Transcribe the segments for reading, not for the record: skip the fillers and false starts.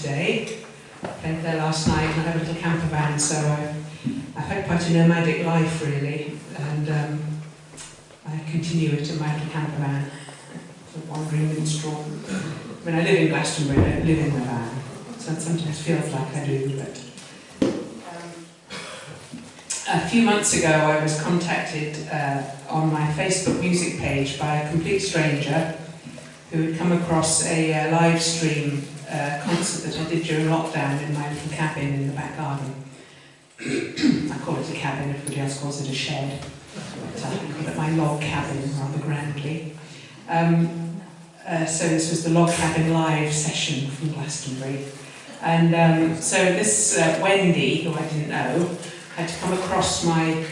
today. I played there last night and I have a little camper van, so I've had quite a nomadic life really, and I continue it in my little camper van, sort of wandering minstrel. I mean, I live in Glastonbury, I don't live in the van, so it sometimes feels like I do, but... A few months ago I was contacted on my Facebook music page by a complete stranger who had come across a live stream concert that I did during lockdown in my little cabin in the back garden. I call it a cabin, everybody else calls it a shed. But I call it my log cabin rather grandly. So this was the Log Cabin live session from Glastonbury. And so this Wendy, who I didn't know, had come across my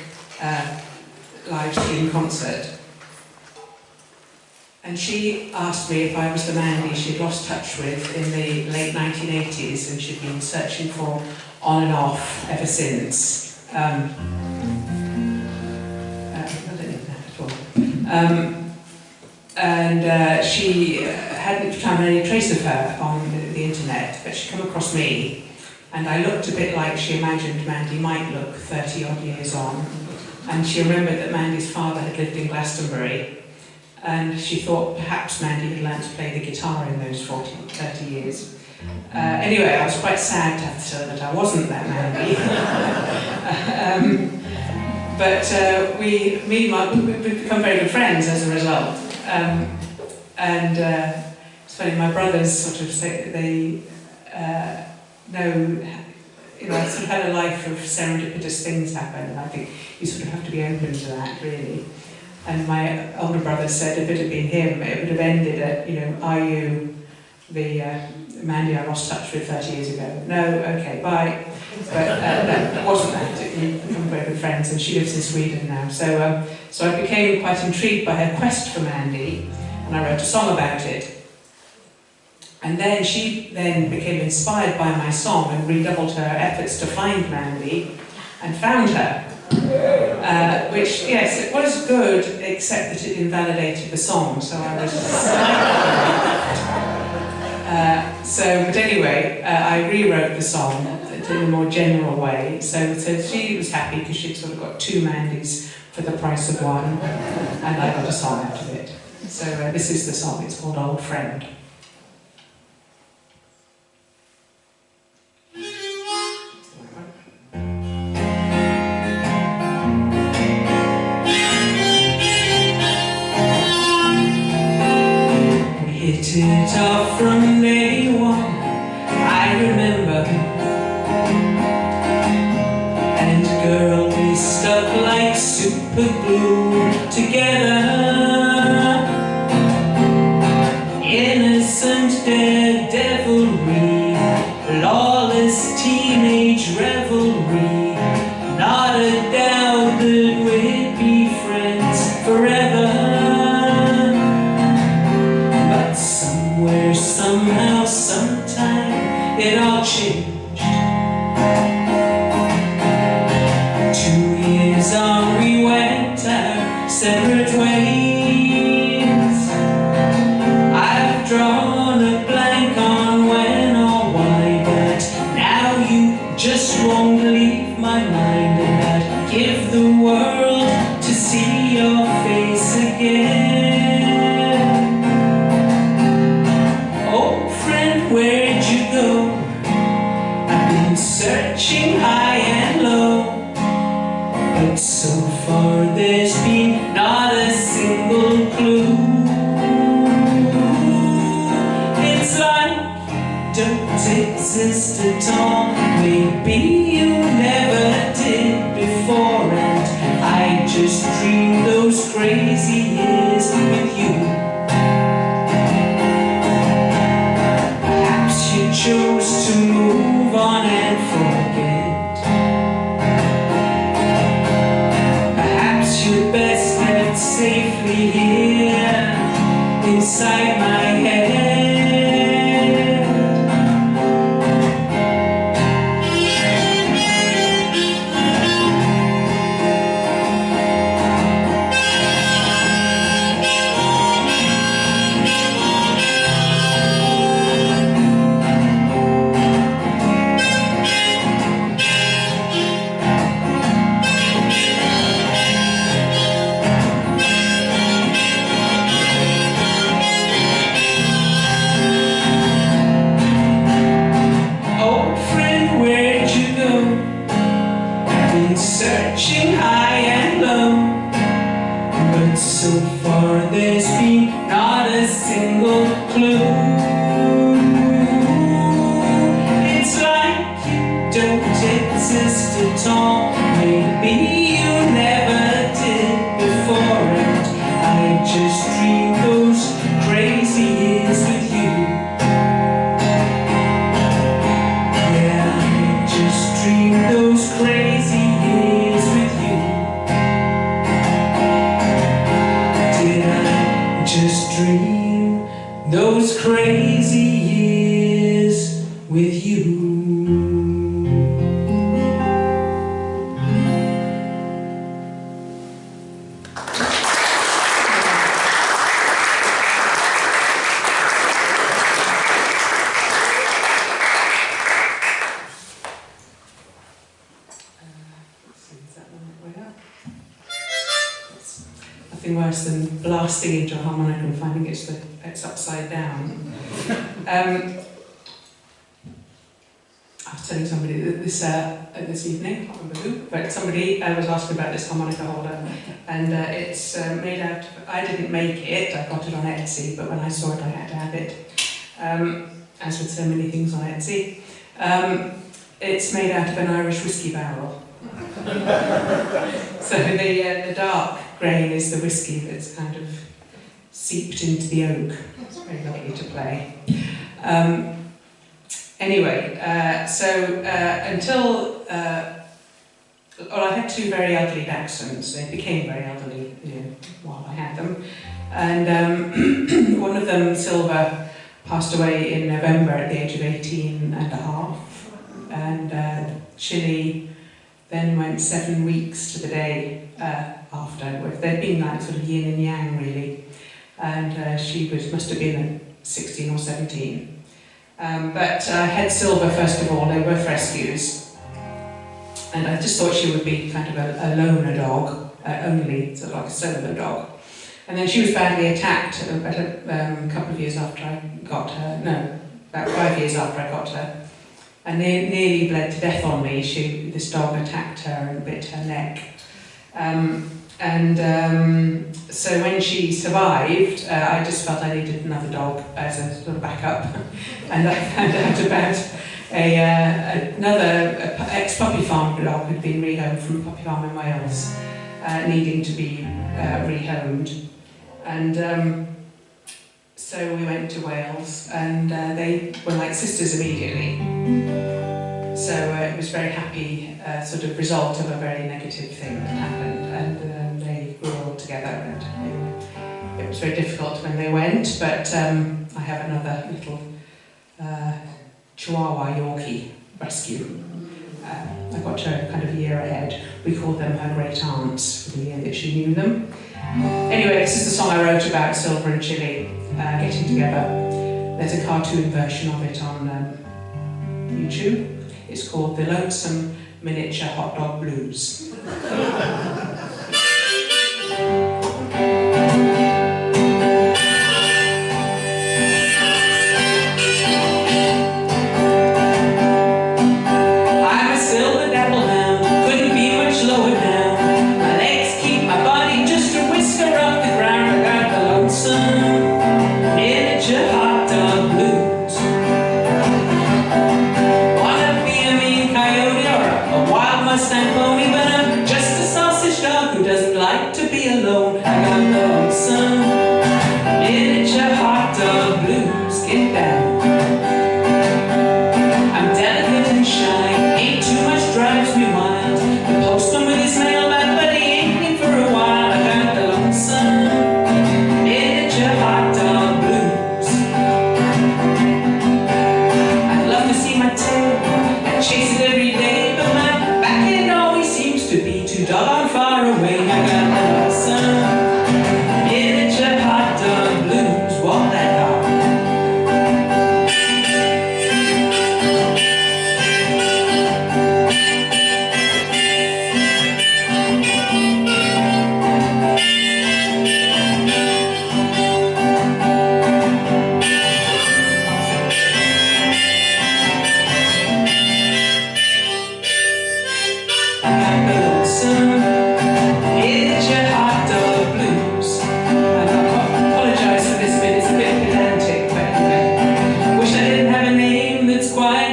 live stream concert. And she asked me if I was the Mandy she'd lost touch with in the late 1980s and she'd been searching for on and off ever since. I don't know that at all. And she hadn't found any trace of her on the internet, but she'd come across me. And I looked a bit like she imagined Mandy might look 30 odd years on. And she remembered that Mandy's father had lived in Glastonbury. And she thought perhaps Mandy had learned to play the guitar in those 30 years. Anyway, I was quite sad to have to tell her that I wasn't that Mandy. But we've become very good friends as a result. It's funny, my brothers sort of say they know, I sort of had a life of serendipitous things happen, and I think you sort of have to be open to that, really. And my older brother said if it had been him, it would have ended at, are you the Mandy I lost touch with 30 years ago? No, okay, bye. But no, it wasn't that. We've become very good friends, and she lives in Sweden now. So I became quite intrigued by her quest for Mandy, and I wrote a song about it. And then she became inspired by my song and redoubled her efforts to find Mandy, and found her. Which, yes, it was good, except that it invalidated the song, so I was but anyway, I rewrote the song in a more general way, so she was happy because she'd sort of got two Mandys for the price of one, and I got a song out of it. So this is the song, it's called Old Friend. Hit it off from day one, I remember. And girl, we stuck like super glue together. Innocent daredevilry, lawless teenage revelry. Not a doubt that we'd be friends forever. Somehow, sometime, it all changed. 2 years on, we went our separate ways. I've drawn a blank on when or why, but now you just won't leave my mind, and I'd give the world to see your face again. Where'd you go? I've been searching high and low, but so far there's been not a single clue. It's like you don't exist at all. Maybe you never did before, and I just dreamed those crazy years with you. Chose to move on and forget. Perhaps you're best left safely here inside my head. worse than blasting into a harmonica and finding it's upside down. I was telling somebody that this evening, I can't remember who, but somebody was asking about this harmonica holder, and it's made out of, I didn't make it, I got it on Etsy, but when I saw it I had to have it, as with so many things on Etsy. It's made out of an Irish whiskey barrel. So the dark grain is the whiskey that's kind of seeped into the oak. It's very lovely to play. Anyway, until I had two very elderly dachshunds. They became very elderly, while I had them. And one of them, Silver, passed away in November at the age of 18 and a half. And Chili then went 7 weeks to the day after. They'd been like sort of yin and yang, really. And she must have been 16 or 17. But I had Silver first of all. They were both rescues, and I just thought she would be kind of a loner dog, only sort of like a solo dog. And then she was badly attacked about a couple of years after I got her. No, about 5 years after I got her, and nearly bled to death on me. This dog attacked her and bit her neck. So when she survived, I just felt I needed another dog as a sort of backup. And I found out about another ex-puppy farm dog who'd been rehomed from a puppy farm in Wales, needing to be rehomed. And so we went to Wales, and they were like sisters immediately. So it was a very happy sort of result of a very negative thing that happened, and they grew all together, and it was very difficult when they went, but I have another little Chihuahua Yorkie rescue. I got her kind of a year ahead. We called them her great aunts for the year that she knew them. Anyway, this is the song I wrote about Silver and Chili getting together. There's a cartoon version of it on YouTube. It's called The Lonesome Miniature Hot Dog Blues. I'm a silver dapple hound, couldn't be much lower down. My legs keep my body just a whisker off the ground. I got the lonesome miniature hot dog blues. Mustang pony, but I'm just a sausage dog who doesn't like to be alone. I got the lonesome miniature hot dog blues. Get down. I'm delicate and shy, ain't too much drives me wild. The postman with his mailbag, but he ain't been for a while. I got the lonesome miniature hot dog blues. I'd love to see my tail and chase it every day, but my to be too doggone far away. I got the lonesome miniature hot dog blues. Walk that dog.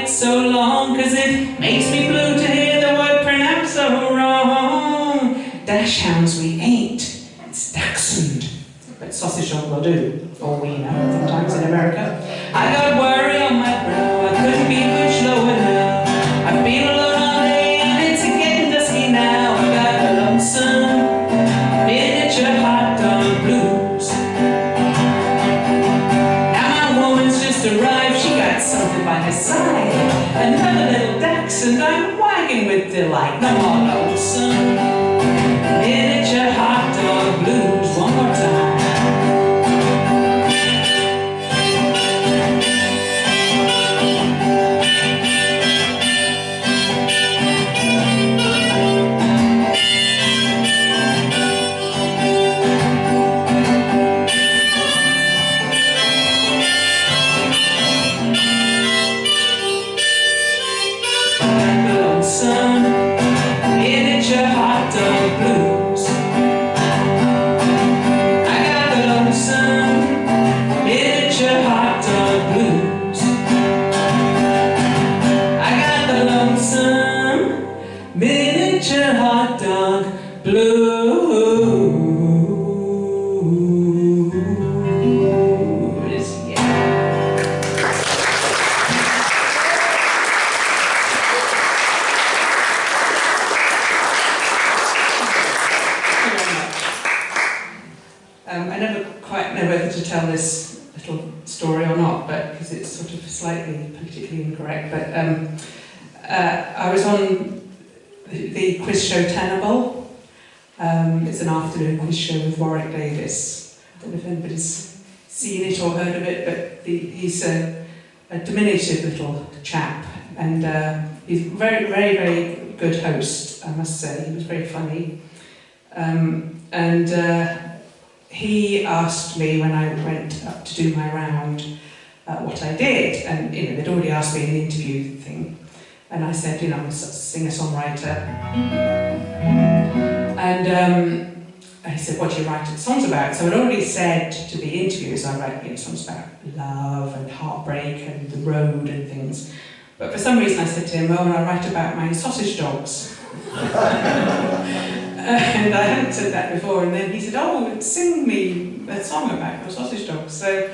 So long, cause it makes me blue to hear the word pronounced so wrong. Dash hounds we ain't, it's dachshund. But sausage dog will do, or we know, sometimes in America. I got worry on my brow, I couldn't be much lower now. I've been alone all day and it's getting dusky now. I got the lonesome miniature hot dog blues. Now my woman's just arrived, she got something by her side. Another little dachshund I'm wagging with delight. No more lonesome miniature hot dog blues. One more time. lonesome miniature hot dog blues. I got the lonesome miniature hot dog blues. I got the lonesome miniature hot dog blues. I never quite know whether to tell this little story or not, but because it's sort of slightly politically incorrect. But I was on the quiz show Tenable. It's an afternoon quiz show with Warwick Davis. I don't know if anybody's seen it or heard of it, but he's a diminutive little chap, and he's a very, very, very good host, I must say. He was very funny. He asked me when I went up to do my round what I did, and they'd already asked me in the interview thing, and I said, I'm a singer-songwriter, and he said, what do you write songs about? So I'd already said to the interviewers I write songs about love and heartbreak and the road and things, but for some reason I said to him, oh, and I write about my sausage dogs. And I hadn't said that before, and then he said, oh, sing me a song about your sausage dogs. So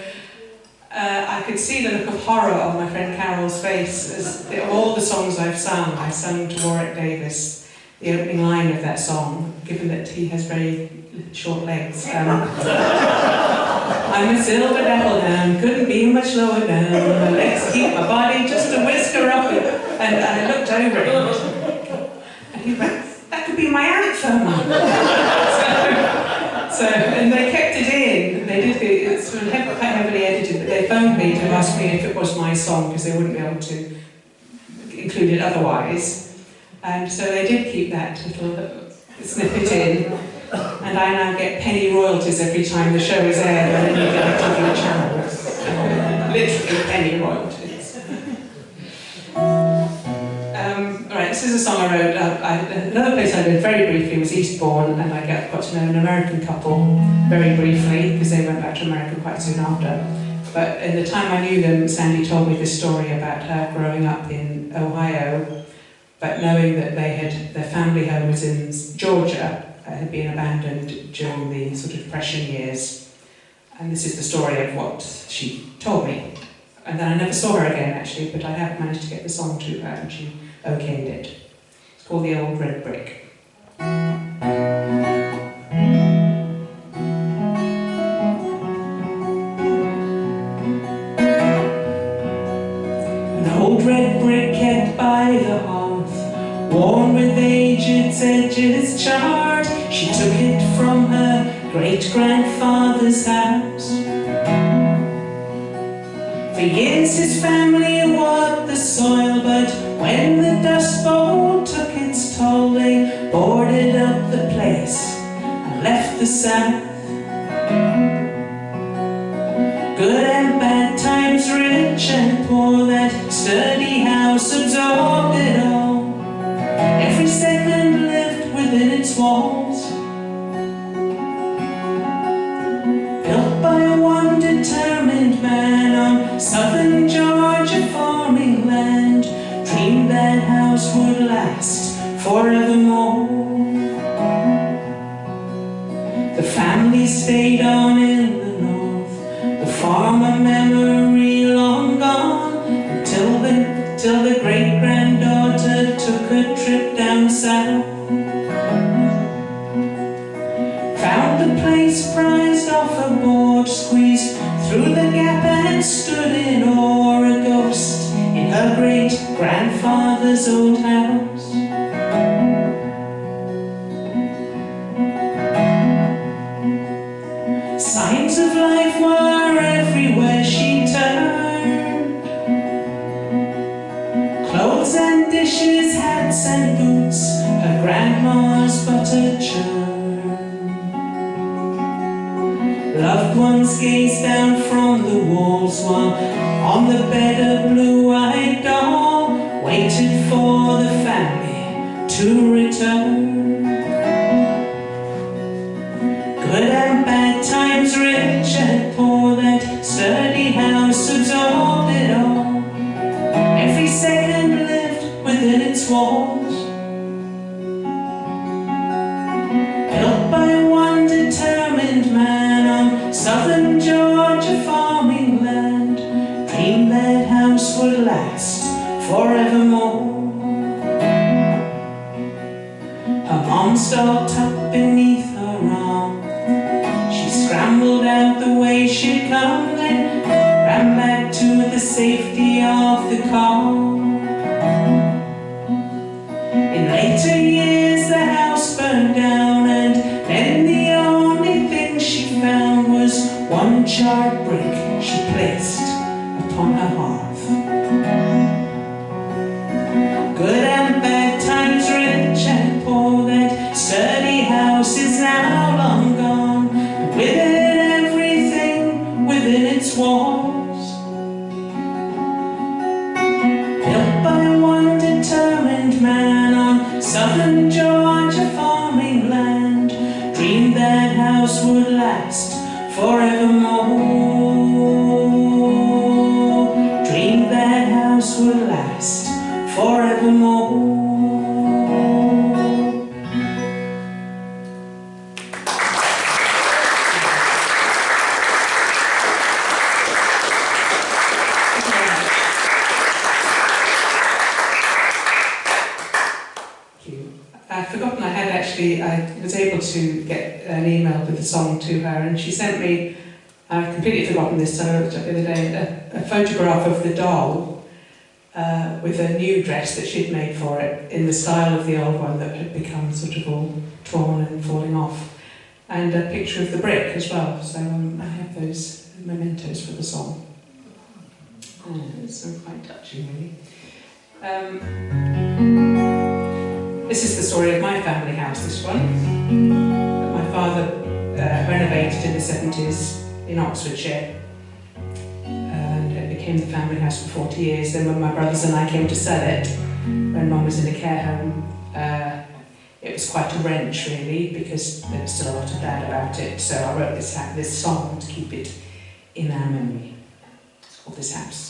I could see the look of horror on my friend Carol's face as of all the songs I've sung. I sung to Warwick Davis the opening line of that song, given that he has very short legs. I'm a silver devil hound, couldn't be much lower down. My legs keep my body just a whisker up. And I looked over him, and he went, that could be my anthem. And they kept it in. They did it's sort of quite heavily edited, but they phoned me to ask me if it was my song, because they wouldn't be able to include it otherwise. And so they did keep that little snippet in. And I now get penny royalties every time the show is aired on any particular channel. Literally penny royalties. Alright, this is a song I wrote. Another place I lived very briefly was Eastbourne, and I got to know an American couple very briefly, because they went back to America quite soon after. But in the time I knew them, Sandy told me this story about her growing up in Ohio, but knowing that their family home was in Georgia, had been abandoned during the sort of Depression years. And this is the story of what she told me. And then I never saw her again, actually, but I have managed to get the song to her, and she okayed it. It's called The Old Red Brick. An old red brick kept by the hearth, worn with age, its edges charred. She took it from her great-grandfather's house. For years his family walked the soil, but when the Dust Bowl took its toll, they boarded up the place and left the South. Good and bad times, rich and poor, that sturdy house absorbed it all. Every second lived within its walls, built by one determined man on southern Georgia farming land. Dreamed that house would last forevermore. The family stayed on in the north, the farm a memory long gone, until the great-granddaughter took a trip down south. Found the place prized off a board, squeezed through the gap and stood in awe, a ghost in her great-grandfather's old house. Signs of life were everywhere she turned, clothes and dishes, hats and boots, her grandma's butter churn. Loved ones gazed down from the walls, while on the bed a blue-eyed doll waited for the family to return. Good and bad times, rich and poor, that sturdy house absorbed it all. Every second lived within its walls, built by one determined man on southern Georgia farming land. Dreamed that house would last forevermore. Her mom stalked up beneath her arm. She scrambled out the way she'd come, then ran back to the safety of the car. In later years the house burned down, and then the only thing she found was one charred brick she placed upon her hearth. Good and bad times, rich and poor, that sturdy house is now long gone, but with it everything within its walls, built by one determined man on southern Georgia farming land. Dreamed that house would last forevermore. Dreamed that house would last forevermore. I'd forgotten I was able to get an email with the song to her, and she sent me, I've completely forgotten this, so I looked up the other day, a photograph of the doll with a new dress that she'd made for it in the style of the old one that had become sort of all torn and falling off, and a picture of the brick as well. So I have those mementos for the song. It's quite touching, really. This is the story of my family house, this one. My father renovated in the 70s in Oxfordshire, and it became the family house for 40 years. Then when my brothers and I came to sell it, when Mum was in a care home, it was quite a wrench, really, because there was still a lot of bad about it. So I wrote this song to keep it in our memory. It's called This House.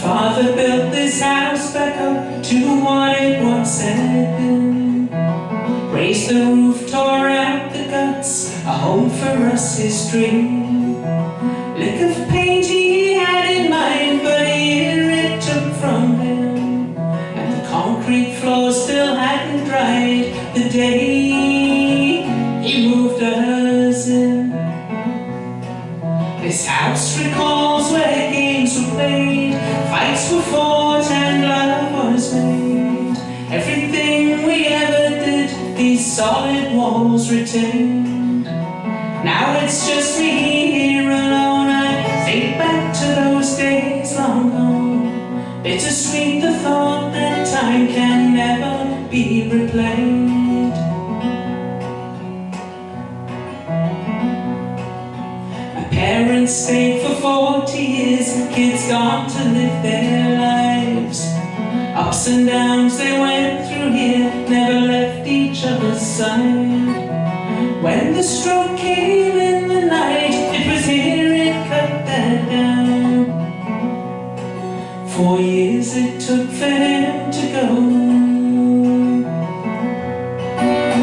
Father built this house back up to what it once had been. Raised the roof, tore out the guts, a home for us, his dream. Lick of paint he had in mind, but here it took from him. And the concrete floor still hadn't dried the day he moved us in. This house recalls where games were played, fights were fought and love was made. Everything we ever did, these solid walls retained. Now it's just me here alone. I think back to those days long gone. Bittersweet the thought that time can never be replayed. Parents stayed for 40 years, kids gone to live their lives. Ups and downs they went through here, never left each other's side. When the stroke came in the night, it was here it cut that down. 4 years it took for him to go,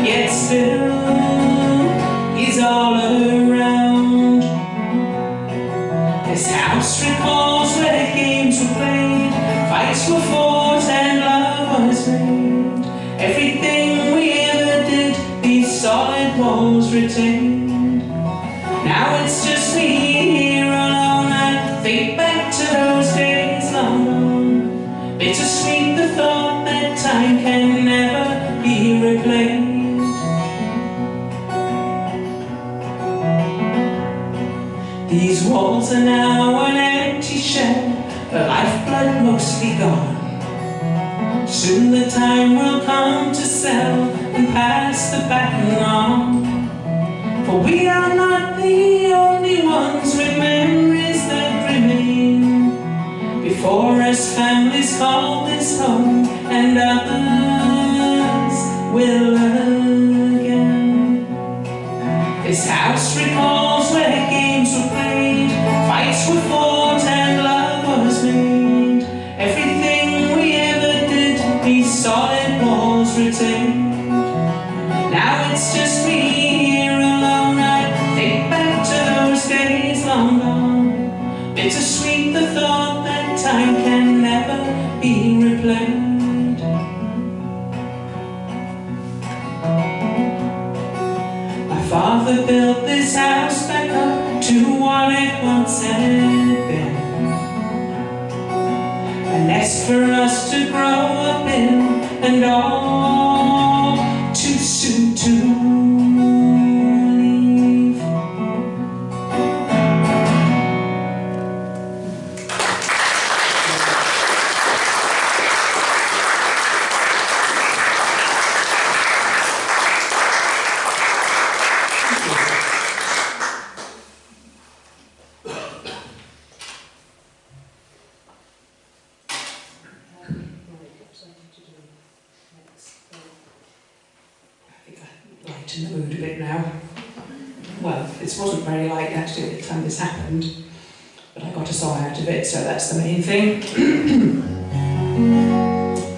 yet still he's all around. This house recalls where games were played, fights were fought and love was made. Everything we ever did, these solid walls retained. Now it's just me here alone. I think back to those days long gone. Bittersweet the thought that time can never be replayed. These walls are now an empty shell, the lifeblood mostly gone. Soon the time will come to sell and pass the baton on. For we are not the only ones with memories that remain. Before us families call this home, and others will again. This house recalls where games were played, fights were fought and love was made. Everything we ever did, these solid walls retained. Now it's just me here alone. I think back to those days long gone. Bittersweet the thought that time can never be replayed. My father built this house back up to what it once had been. A nest for us to grow up in, and all too soon to leave. In the mood a bit now. Well, this wasn't very light actually at the time this happened, but I got a song out of it, so that's the main thing.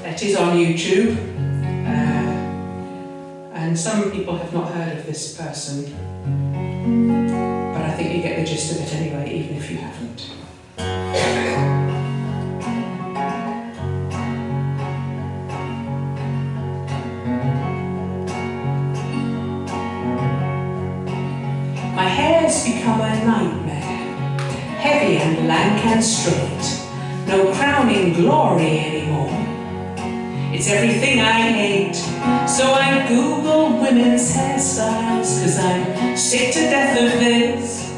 It is on YouTube, and some people have not heard of this person, but I think you get the gist of it anyway, even if you haven't. My hair's become a nightmare, heavy and lank and straight, no crowning glory anymore. It's everything I hate, so I Google women's hairstyles, 'cause I'm sick to death of this.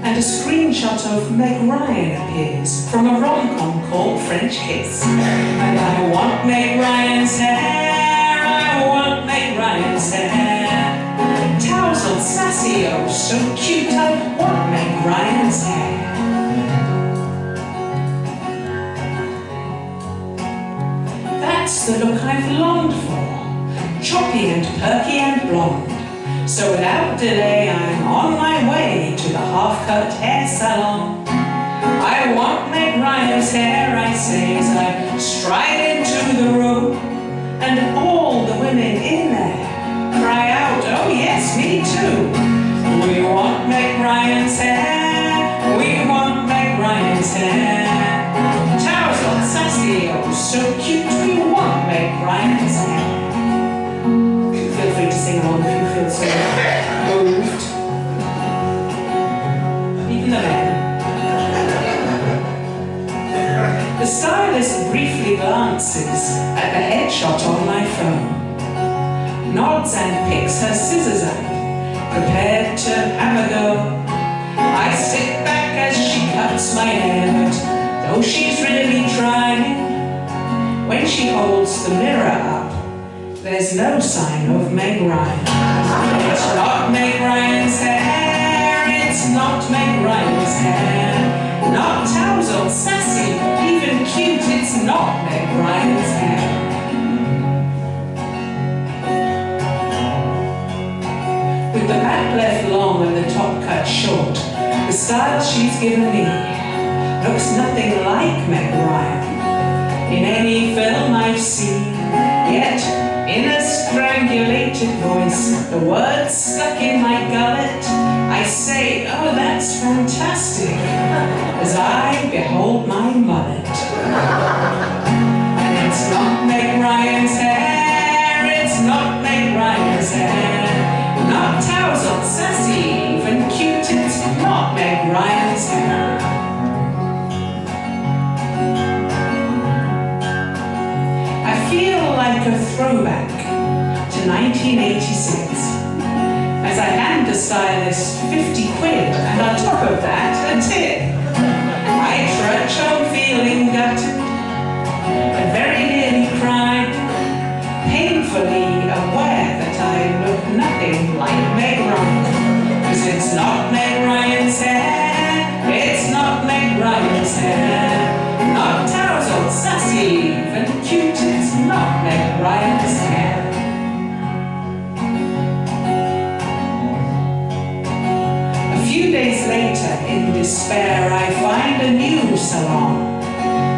And a screenshot of Meg Ryan appears from a rom-com called French Kiss. And I want Meg Ryan's hair, I want Meg Ryan's hair. Tousled, sassy, oh so cute, I want Meg Ryan's hair. That's the look I've longed for, choppy and perky and blonde. So without delay I'm on my way to the half-cut hair salon. I want Meg Ryan's hair, I say as I stride into the room, and all the women in there cry out, oh yes, me too. We want Meg Ryan's hair, we want Meg Ryan's hair. Tousled, sassy, oh so cute, we want Meg Ryan's hair. Feel free to sing along if you feel so moved. Even the men. The stylist briefly glances at the headshot on my phone, nods and picks her scissors up, prepared to have a go. I sit back as she cuts my hair, but though she's really trying, when she holds the mirror up, there's no sign of Meg Ryan. It's not Meg Ryan's hair, it's not Meg Ryan's hair. Not tousled, sassy, even cute, it's not Meg Ryan's hair. With the back left long and the top cut short, the style she's given me looks nothing like Meg Ryan in any film I've seen. Yet, in a strangulated voice, the words stuck in my gullet, I say, oh that's fantastic, as I behold my mullet. And it's not Meg Ryan's hair, it's not Meg Ryan's hair. Not tousled, sassy, even cute, it's not Meg Ryan's hair. I feel like a throwback to 1986, as I hand the stylist 50 quid, and on top of that, a tip. I trudge home feeling gutted, and very nearly crying, painfully aware that I look nothing like Meg Ryan. despair, I find a new salon.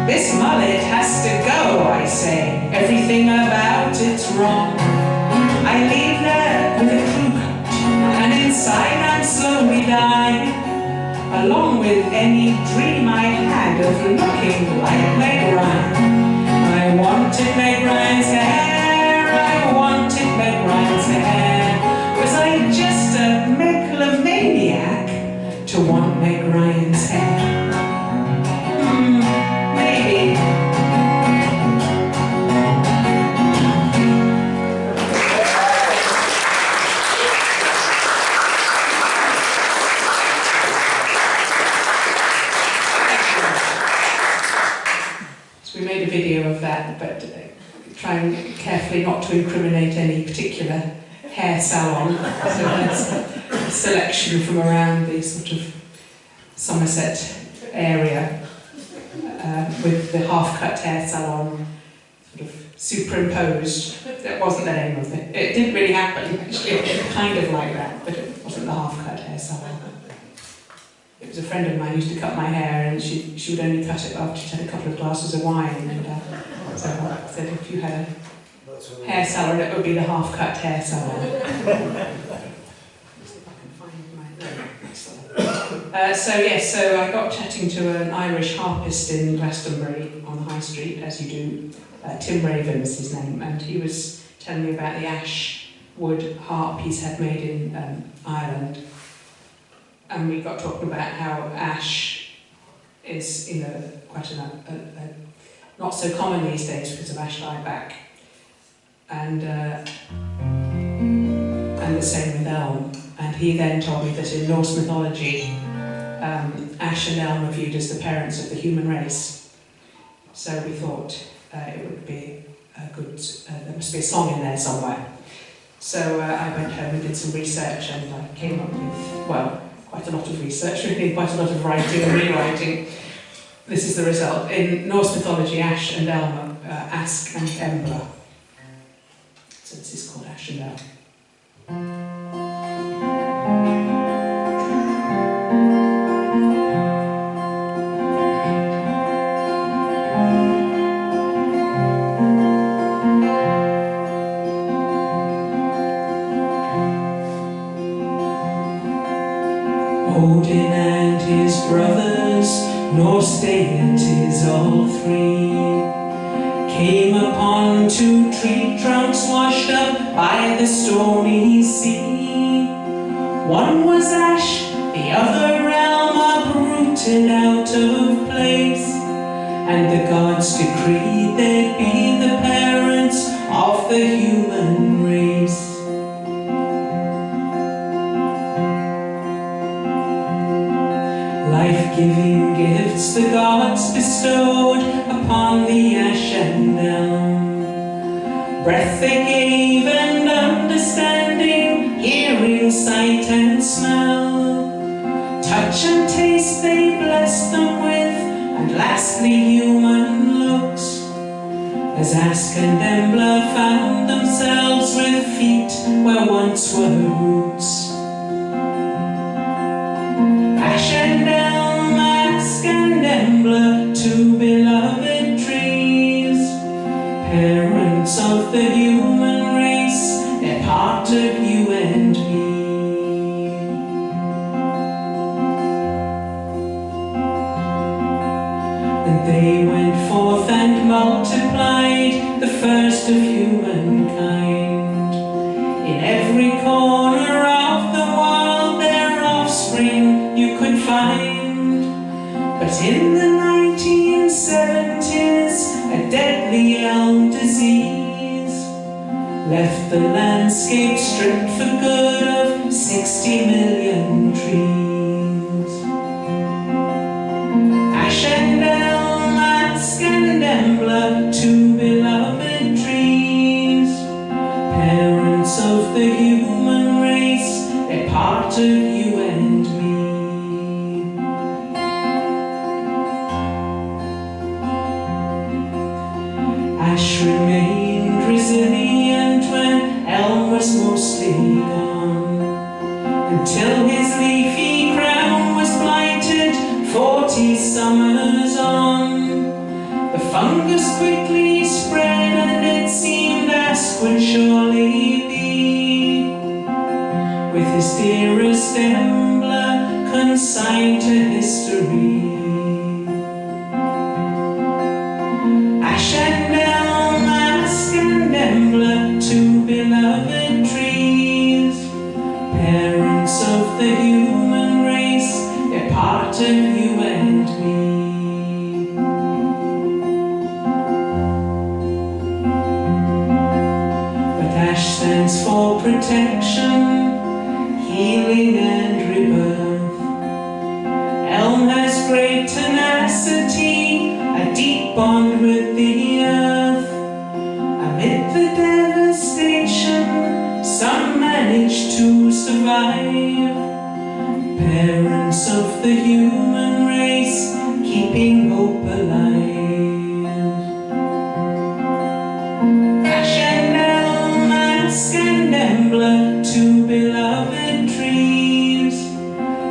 This mullet has to go, I say. Everything about it's wrong. I leave there with a crew cut, and inside I'm slowly dying, along with any dream I had of looking like Meg Ryan. I wanted Meg Ryan's hair, I wanted Meg Ryan's hair. Was I just a megalomaniac to want Meg Ryan's hair? Maybe. So we made a video of that, but trying carefully not to incriminate any particular hair salon. So there's a selection from around the sort of Somerset area with the half-cut hair salon sort of superimposed. That wasn't the name of it. It didn't really happen, actually. Kind of like that, but it wasn't the half-cut hair salon. It was a friend of mine who used to cut my hair, and she would only cut it after she'd had a couple of glasses of wine. And so I said, if you had a hair salon, it would be the half-cut hair salon. So I got chatting to an Irish harpist in Glastonbury on the High Street, as you do. Tim Raven is his name, and he was telling me about the ash wood harp he's had made in Ireland. And we got talking about how ash is, quite not so common these days because of ash dieback, and the same with elm. And he then told me that in Norse mythology, ash and elm are viewed as the parents of the human race. So we thought it would be a good, there must be a song in there somewhere. So I went home and did some research, and I came up with, well, quite a lot of research, really, quite a lot of writing and rewriting. This is the result. In Norse mythology, ash and elm are Ask and Embla. So this is called Ash and Elm. Odin and his brothers, Norse deities all three, came upon two tree trunks washed up by the stormy sea. One was ash, the other elm, uprooted out of place, and the gods decreed they'd be the parents of the human race. Life-giving gifts the gods bestowed upon the ash and elm. Breath they gave and understanding, hearing, sight and smell. Touch and taste they blessed them with, and lastly human looks, as Ask and Embla found themselves with feet where once were roots. Ash and elm, Ask and Embla, two beloved trees, parents of the human race, they're part of you and me. And they went forth and multiplied, the first of humankind. In every corner of the world their offspring you could find. But in the 1970s, a deadly elm disease left the landscape stripped for good of 60 million trees. Ash and elm, Ask and Embla, two beloved trees, parents of the human race, they're part of you and me. Ash remained resilient when elm was mostly gone, until his leafy crown was blighted August quickly spread, and it seemed dusk would surely be, with his dearest Embla consigned to history. Ash and elm, ask and Embla, two beloved trees, parents of the human race, they're part of you and me. Stands for protection, healing and rebirth. Elm has great tenacity, a deep bond with the earth. Amid the devastation, some manage to survive. Parents of the human race, keeping hope alive. Two beloved trees,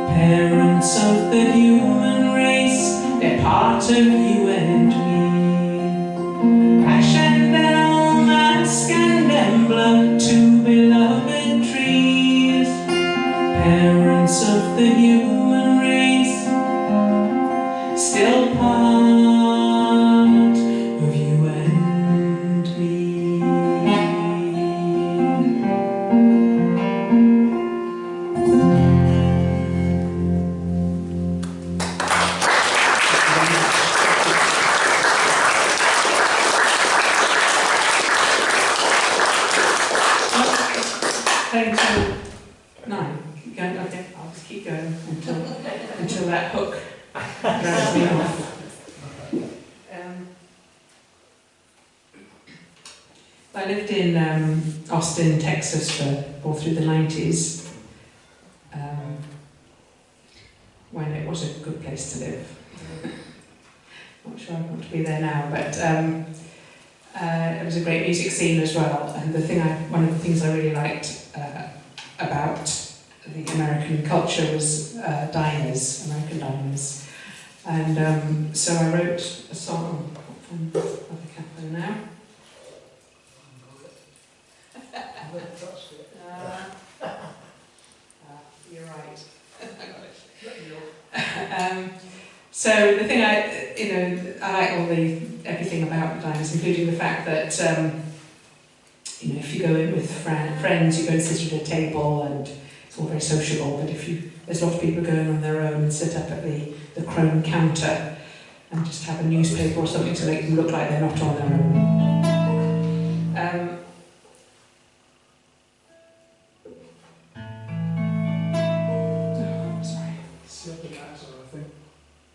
parents of the human race, they're part of you and me. Ash and elm, ask and Embla, two beloved trees, parents of the human race, still part of you and me. Until that hook drives me off. I lived in Austin, Texas for all through the 90s, when it was a good place to live. Not sure I want to be there now, but it was a great music scene as well. And one of the things I really liked about the American culture was diners, American diners. And so I wrote a song. I can't find the other capo now. You're right. So the thing I like everything about diners, including the fact that if you go in with friends, you go and sit at a table and it's all very sociable, but there's a lot of people going on their own and sit up at the chrome counter and just have a newspaper or something to make them look like they're not on their own.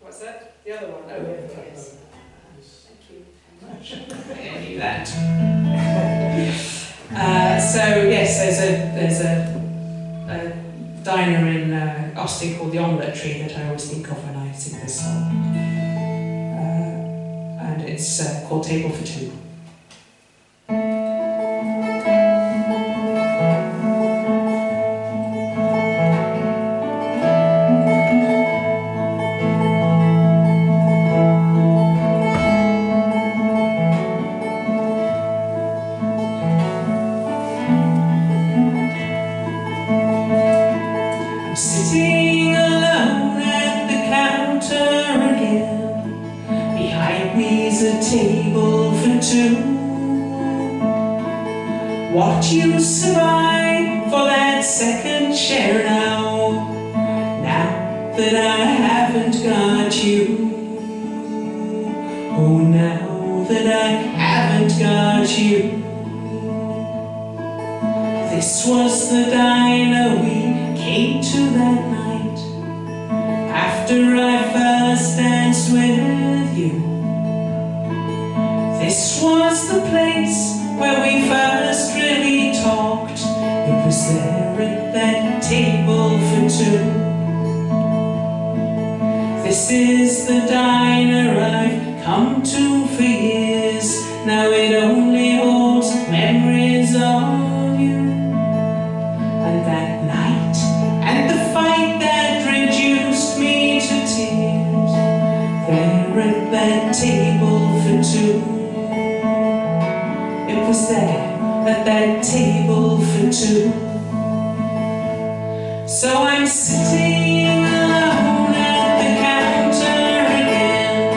What's that? The other one? Oh, yes. Thank you. I knew that. So yes, there's a diner in Austin called the Omelette Tree that I always think of when I sing this song, and it's called Table for Two. Sitting alone at the counter again. Behind me's a table for two. What use have I for that second share now? Now that I haven't got you. Oh, now that I haven't got you. This was the diner we came to that night, after I first danced with you. This was the place where we first really talked. It was there at that table for two. This is the diner I've come to for years. Now it only holds memories of you. And that night, and the fight that reduced me to tears, there at that table for two. So I'm sitting alone at the counter again.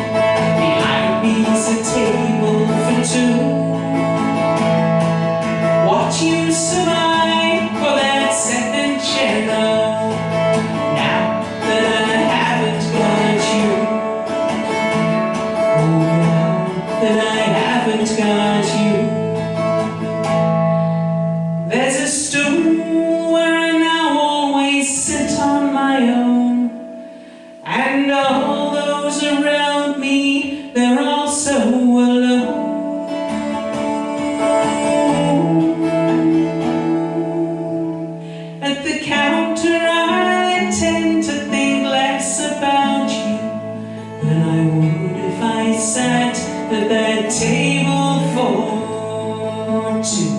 Behind me's a table for two. Watch you survive for that second chair now. Now that I haven't got you. Oh, now that I haven't got you. There's a stool where I now always sit on my own, and all those around me, they're all so alone. At the counter I tend to think less about you than I would if I sat at that table for two.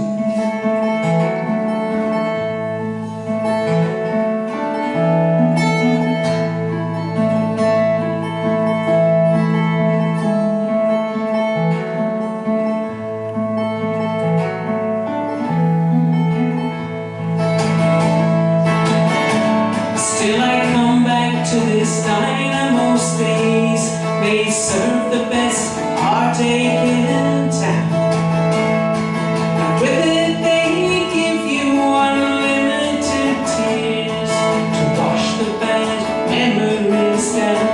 Still I come back to this diner most days. They serve the best heartache in town, and with it they give you unlimited tears to wash the bad memories down.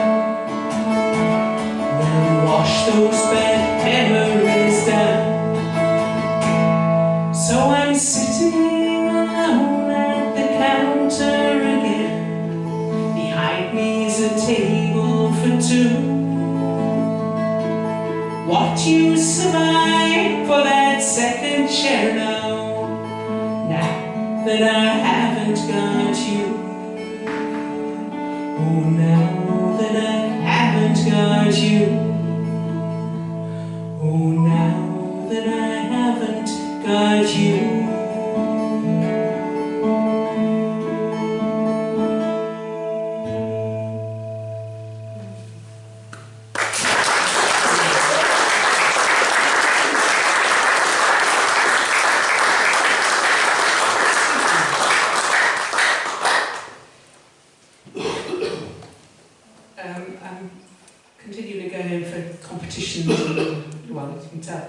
Then wash those bad memories down. So I'm sitting alone at the counter again. Behind me's a table for two. Watch you survive for that second chair now. Now that I haven't got you. Oh, now that I haven't got you. Oh, now that I haven't got you. I'm continually going in for competitions, and, well, you can tell,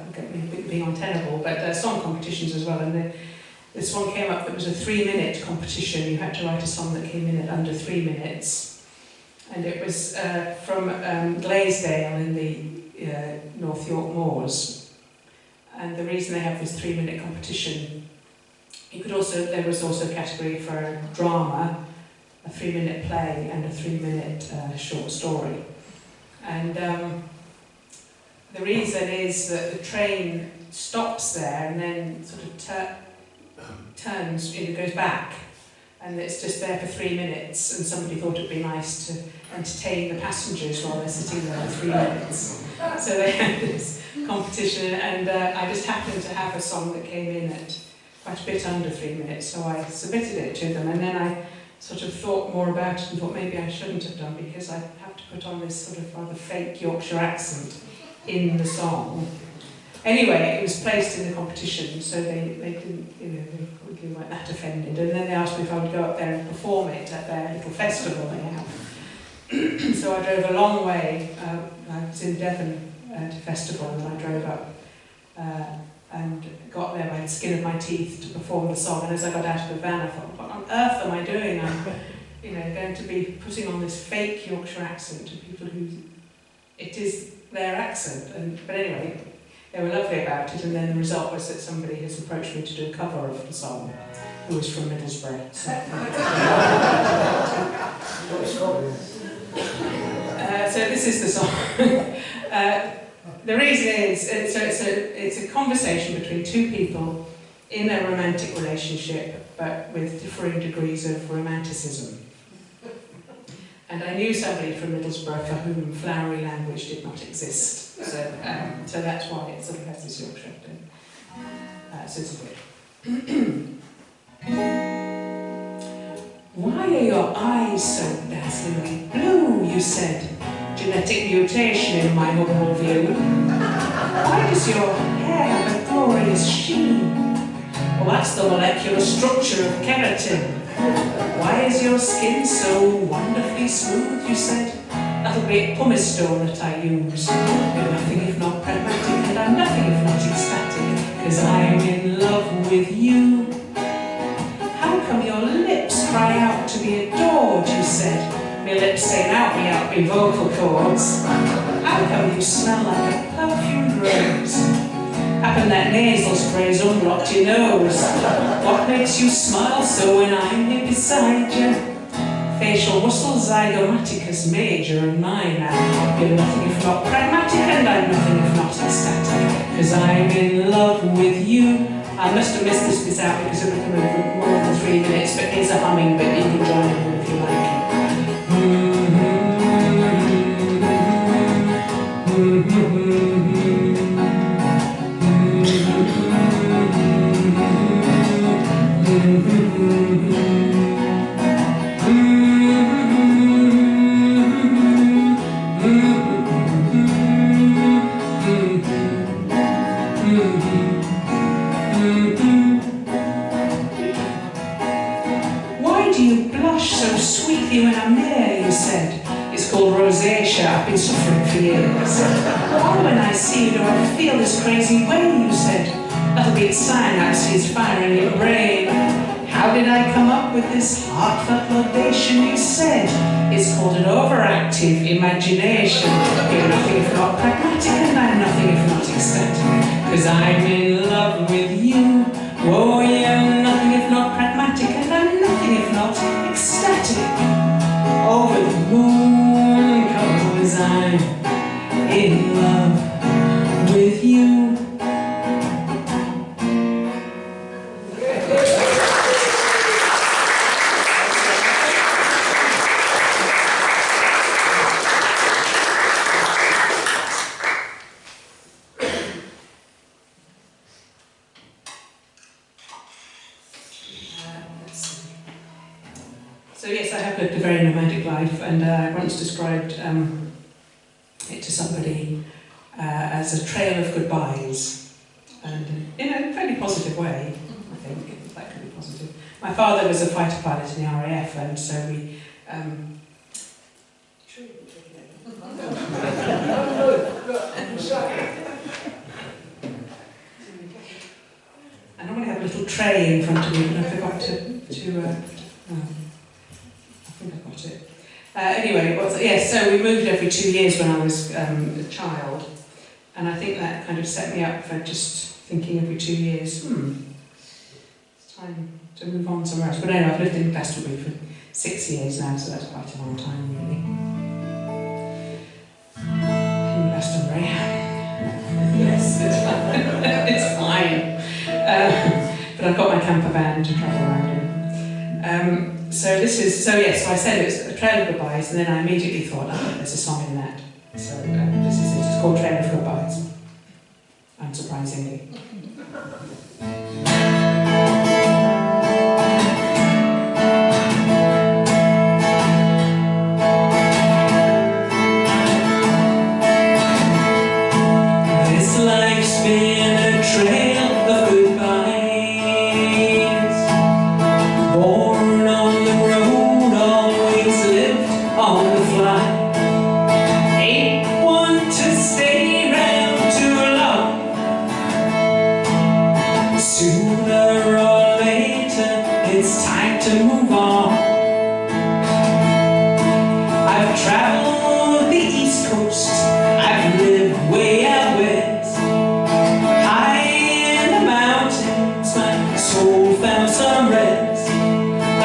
being untenable, but song competitions as well. And this one came up that was a 3-minute competition. You had to write a song that came in at under 3 minutes. And it was from Glastonbury in the North York Moors. And the reason they have this 3-minute competition, there was also a category for drama, a 3-minute play and a 3-minute short story. And the reason is that the train stops there and then sort of turns, goes back, and it's just there for 3 minutes, and somebody thought it would be nice to entertain the passengers while they're sitting there for 3 minutes. So they had this competition, and I just happened to have a song that came in at quite a bit under 3 minutes, so I submitted it to them, and then I sort of thought more about it and thought maybe I shouldn't have done, because I have to put on this sort of rather fake Yorkshire accent in the song. Anyway, it was placed in the competition, so they didn't, they probably weren't that offended. And then they asked me if I would go up there and perform it at their little festival they have. So I drove a long way. I was in Devon at a festival, and I drove up and got there by the skin of my teeth to perform the song. And as I got out of the van, I thought, what on earth am I doing? I'm going to be putting on this fake Yorkshire accent to people who it is their accent. But anyway, they were lovely about it, and then the result was that somebody has approached me to do a cover of the song, who was from Middlesbrough. So, so this is the song. The reason is, it's a conversation between two people in a romantic relationship, but with differing degrees of romanticism. And I knew somebody from Middlesbrough for whom flowery language did not exist. So that's why it sort of has this Yorkshire thing. So it's good. Why are your eyes so dazzlingly blue, you said? Genetic mutation in my humble view. Why does your hair have a glorious sheen? Well, that's the molecular structure of keratin. Why is your skin so wonderfully smooth, you said? That'll be a pumice stone that I use. You're nothing if not pragmatic, and I'm nothing if not ecstatic, 'cause I'm in love with you. How come your lips cry out to be adored, you said? My lips saying out me vocal cords. How come you smell like a perfumed rose? Happen that nasal spray's unblocked your nose. What makes you smile so when I'm here beside you? Facial muscles zygomaticus major and minor. You're nothing if not pragmatic, and I'm nothing if not ecstatic, 'cause I'm in love with you. I must have missed this bit out because it would come over more than 3 minutes, but here's a humming bit, you can join in if you like it. Why do you blush so sweetly when I'm near, you said? It's called rosacea, I've been suffering for years. Why when I see you do I feel this crazy way, you said? That'll be a sign I see it's fire in your brain. How did I come up with this heartfelt laudation, you said? It's called an overactive imagination. You're nothing if not pragmatic, and I'm nothing if not ecstatic, 'cause I'm in love with you. Oh yeah, I'm nothing if not pragmatic, and I'm nothing if not ecstatic. Over the moon, 'cause I'm in love with you. So yes, I have lived a very nomadic life, and I once described it to somebody as a trail of goodbyes, and in a fairly positive way, I think, that could be positive. My father was a fighter pilot in the RAF, and so we... I normally have a little tray in front of me, but I forgot to I think I've got it. Anyway, yes, so we moved every 2 years when I was a child, and I think that kind of set me up for just thinking every 2 years, it's time to move on somewhere else. But anyway, I've lived in Glastonbury for 6 years now, so that's quite a long time, really. In Glastonbury. Yes, it's fine. But I've got my camper van to travel around in. So I said it was a trail of goodbyes, and then I immediately thought, there's a song in that. So this is it. It's called Trail of Goodbyes. Unsurprisingly. This life's been a trail of goodbyes. Born on the road, always lived on the fly. Ain't one to stay round too long. Sooner or later, it's time to move on. I've traveled the East Coast, I've lived way out west. High in the mountains, my soul found some rest.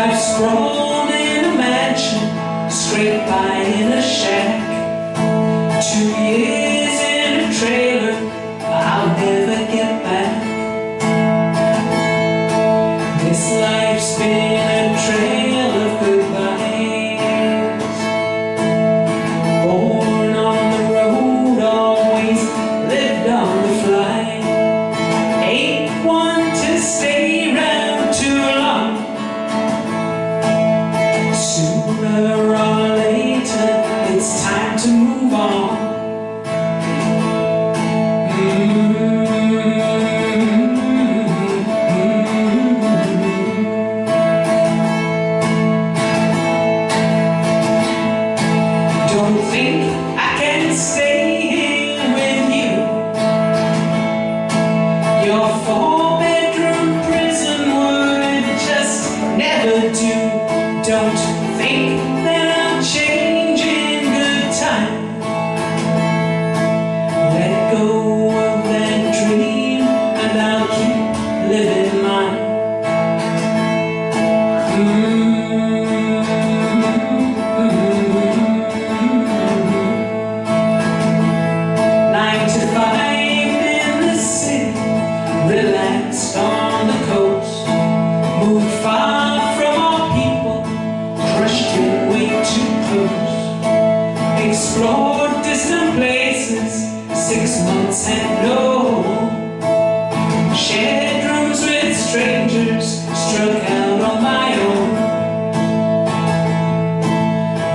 I've sprawled in a mansion, scraped by in a shack. 2 years in a trailer, I'll never get back. This life's been a trail of goodbyes. Born on the road, always lived on the fly. Ain't one to stay round too long. Sooner or later, it's time never do. Don't think that I'll change in good time. Let go of that dream and I'll keep living mine. 9 to 5 in the city, relaxed on the coast, moved far from all people, crushed in way too close, explored distant places, 6 months and no, shared rooms with strangers, struck out on my own.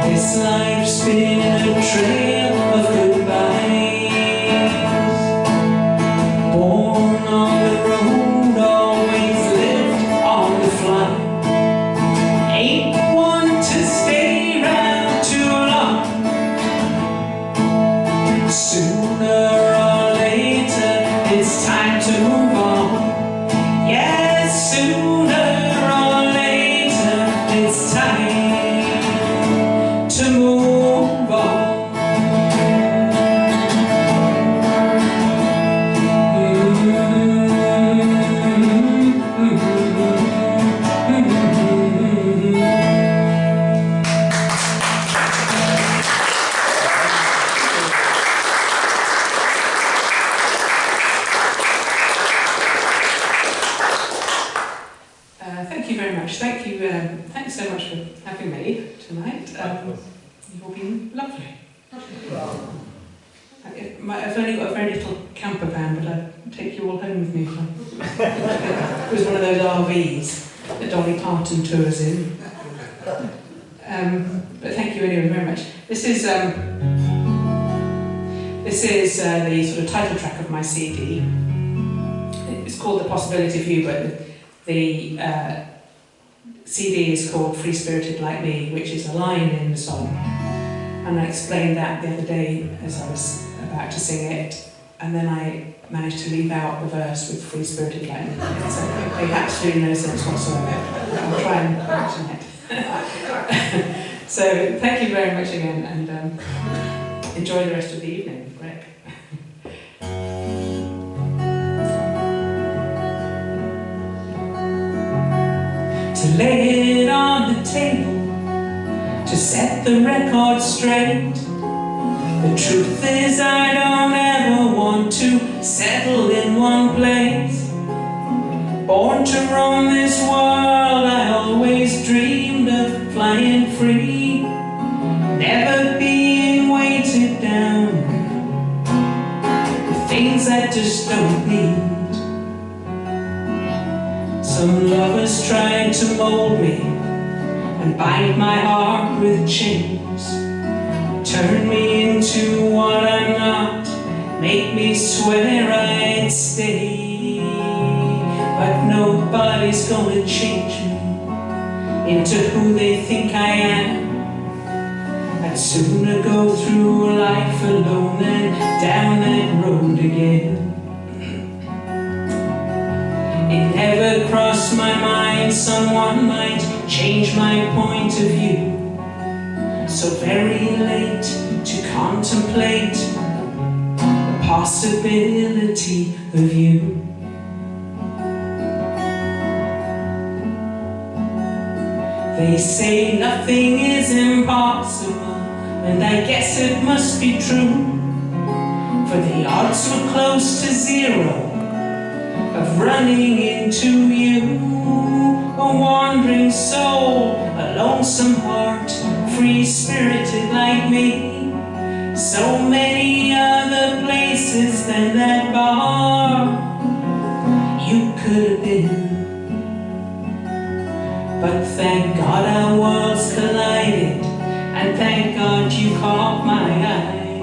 This life's been a trail of goodbyes, born on the road, always lived on the fly. Ain't one to stay round too long. Sooner or later it's time to move on. Yes, sooner or later it's time to move on. Thank you very much. Thank you. Thanks so much for having me tonight. You've all been lovely. I've only got a very little camper van, but I'd take you all home with me. It was one of those RVs that Dolly Parton tours in. But thank you anyway very much. This is the sort of title track of my CD. It's called The Possibility View, but the CD is called Free Spirited Like Me, which is a line in the song. And I explained that the other day as I was about to sing it, and then I managed to leave out the verse with Free Spirited Like Me. So it made absolutely no sense whatsoever. I'll try and mention it. So thank you very much again, and enjoy the rest of the evening. Greg. To lay it on the table, to set the record straight. The truth is I don't ever want to settle in one place. Born to roam this world, I always dreamed of flying free, never being weighted down with things I just don't need. Some lovers tried to mold me and bind my heart with chains, turn me into what I'm not, make me swear I'd stay. But nobody's gonna change me into who they think I am. I'd sooner go through life alone than down that road again. It never crossed my mind someone might change my point of view. So very late to contemplate the possibility of you. They say nothing is impossible, and I guess it must be true, for the odds were close to zero of running into you. A wandering soul, a lonesome heart, free-spirited like me. So many other places than that bar you could have been. But thank God our worlds collided, and thank God you caught my eye.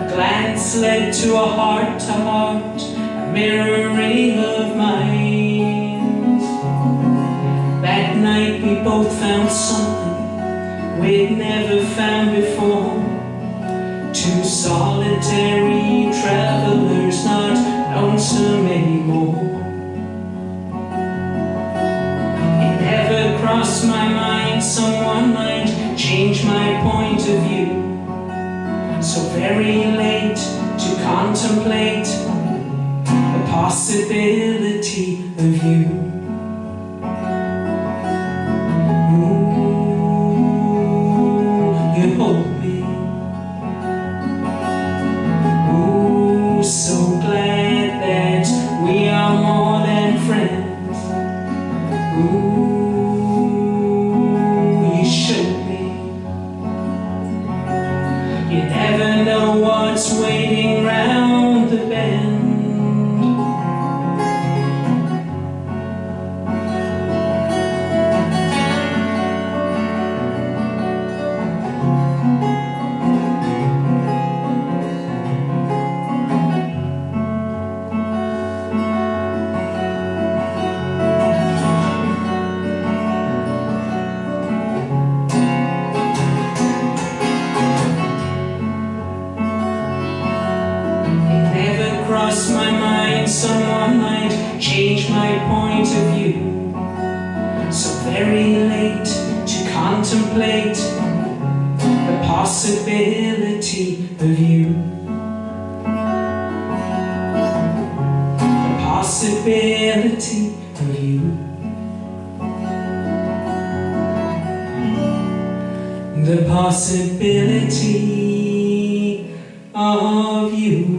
A glance led to a heart-to-heart, a mirroring of minds. That night we both found something we'd never found before. Two solitary travelers, not lonesome anymore. It never crossed my mind someone might change my point of view. So very late to contemplate the possibility of you. Ooh, you hold me. Ooh, so glad that we are more than friends. Ooh, you show me. You never know what's waiting round the bend. Cross my mind, someone might change my point of view. So very late to contemplate the possibility of you. The possibility of you. The possibility of you.